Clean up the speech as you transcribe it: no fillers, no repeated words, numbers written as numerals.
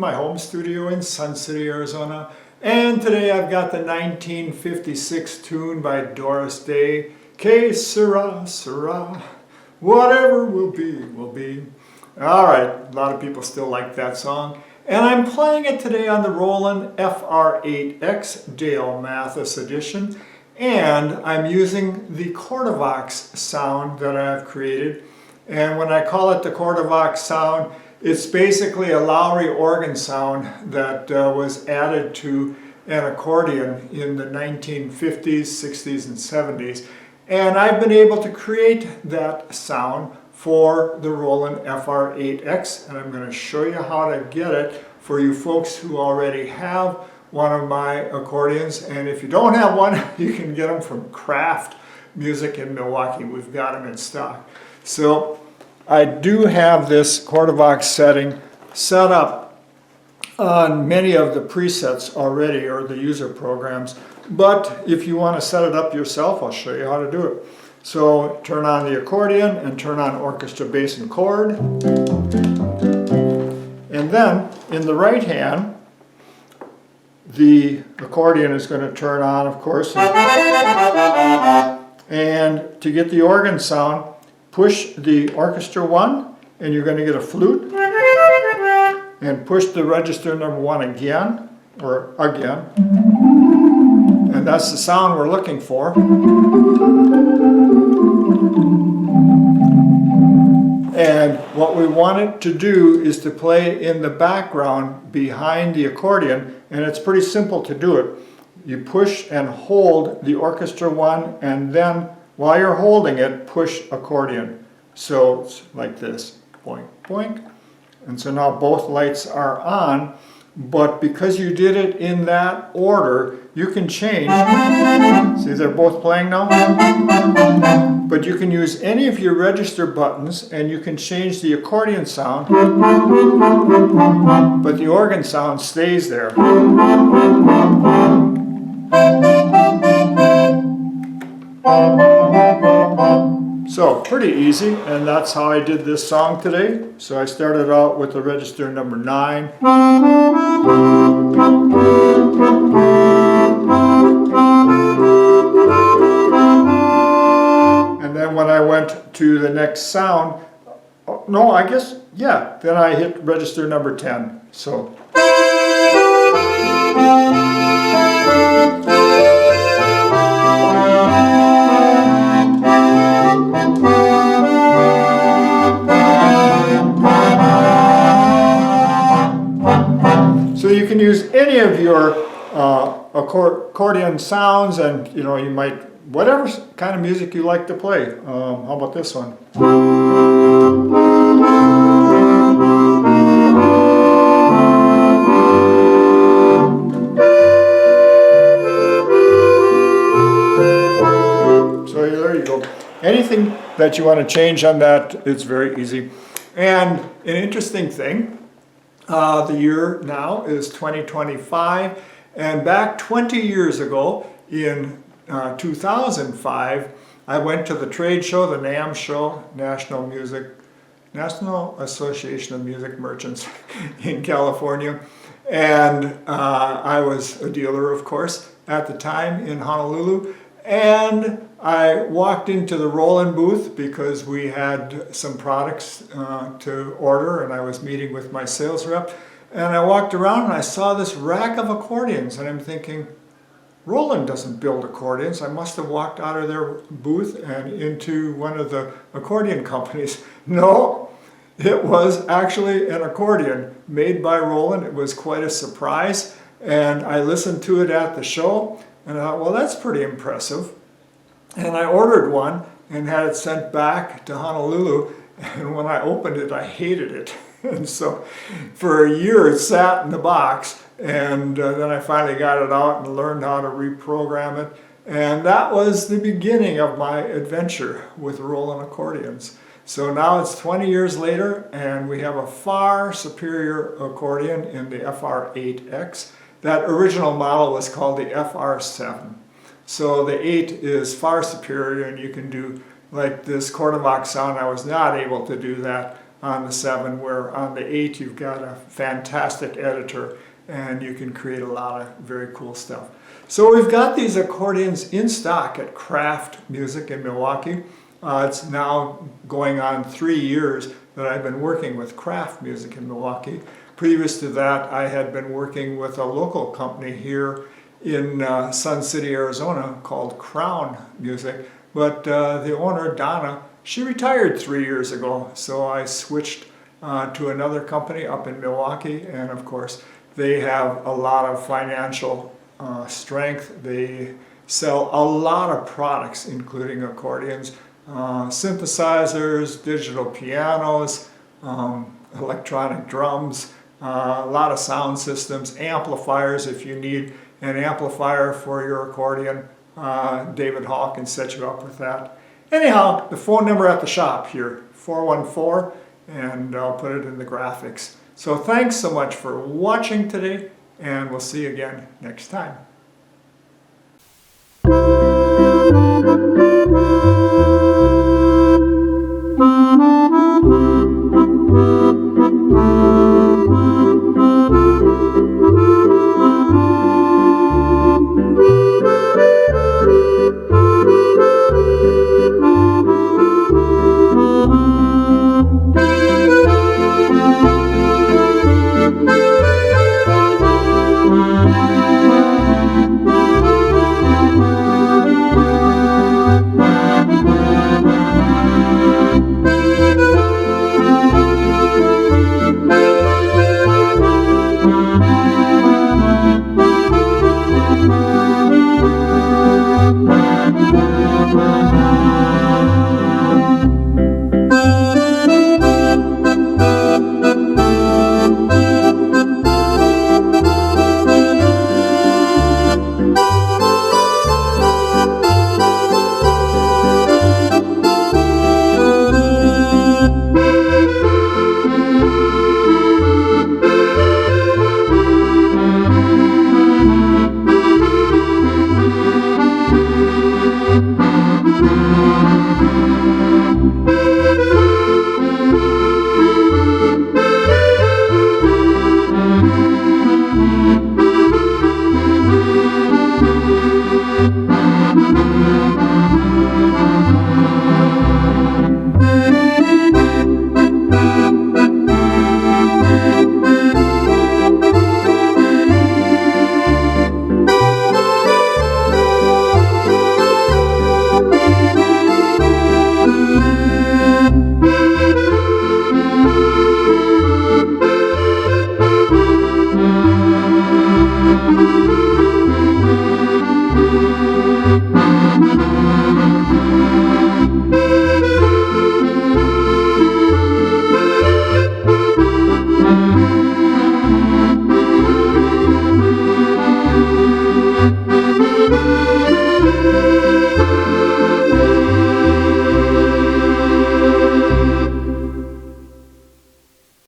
my home studio in Sun City, Arizona. And today I've got the 1956 tune by Doris Day, Que Sera, Sera, whatever will be, will be. All right, a lot of people still like that song. And I'm playing it today on the Roland FR8X Dale Mathis edition. And I'm using the Cordovox sound that I've created. And when I call it the Cordovox sound, it's basically a Lowry organ sound that was added to an accordion in the 1950s, 60s, and 70s. And I've been able to create that sound for the Roland FR8X, and I'm going to show you how to get it for you folks who already have one of my accordions. And if you don't have one, you can get them from Craft Music in Milwaukee. We've got them in stock. So I do have this Cordovox setting set up on many of the presets already, or the user programs. But if you want to set it up yourself, I'll show you how to do it. So turn on the accordion and turn on orchestra, bass, and chord. And then in the right hand, the accordion is going to turn on, of course. And to get the organ sound, push the orchestra 1 and you're going to get a flute. And push the register number 1 again, or again. And that's the sound we're looking for. And what we want it to do is to play in the background behind the accordion, and it's pretty simple to do it. You push and hold the orchestra 1, and then while you're holding it, push accordion. So it's like this, boink, boink. And so now both lights are on, but because you did it in that order, you can change. See, they're both playing now? But you can use any of your register buttons and you can change the accordion sound, but the organ sound stays there. So pretty easy, and that's how I did this song today. So I started out with the register number 9. And then when I went to the next sound, no, I guess, yeah, then I hit register number 10. So. So you can use any of your accordion sounds, and you might, whatever kind of music you like to play. How about this one? So there you go. Anything that you want to change on that, it's very easy. And an interesting thing, the year now is 2025, and back 20 years ago in 2005, I went to the trade show, the NAMM show, National Association of Music Merchants in California, and I was a dealer, of course, at the time in Honolulu. And I walked into the Roland booth because we had some products to order, and I was meeting with my sales rep. And I walked around and I saw this rack of accordions, and I'm thinking, Roland doesn't build accordions. I must have walked out of their booth and into one of the accordion companies. No, it was actually an accordion made by Roland. It was quite a surprise, and I listened to it at the show. And I thought, well, that's pretty impressive. And I ordered one and had it sent back to Honolulu. And when I opened it, I hated it. And so for a year, it sat in the box. And then I finally got it out and learned how to reprogram it. And that was the beginning of my adventure with Roland accordions. So now it's 20 years later, and we have a far superior accordion in the FR8X. That original model was called the FR7. So the 8 is far superior, and you can do like this Cordovox sound. I was not able to do that on the 7, where on the 8 you've got a fantastic editor and you can create a lot of very cool stuff. So we've got these accordions in stock at Craft Music in Milwaukee. It's now going on 3 years that I've been working with Craft Music in Milwaukee. Previous to that, I had been working with a local company here in Sun City, Arizona called Crown Music. But the owner, Donna, she retired 3 years ago. So I switched to another company up in Milwaukee. And of course, they have a lot of financial strength. They sell a lot of products, including accordions, synthesizers, digital pianos, electronic drums, a lot of sound systems, amplifiers. If you need an amplifier for your accordion, David Hall can set you up with that. Anyhow, the phone number at the shop here, 414, and I'll put it in the graphics. So thanks so much for watching today, and we'll see you again next time.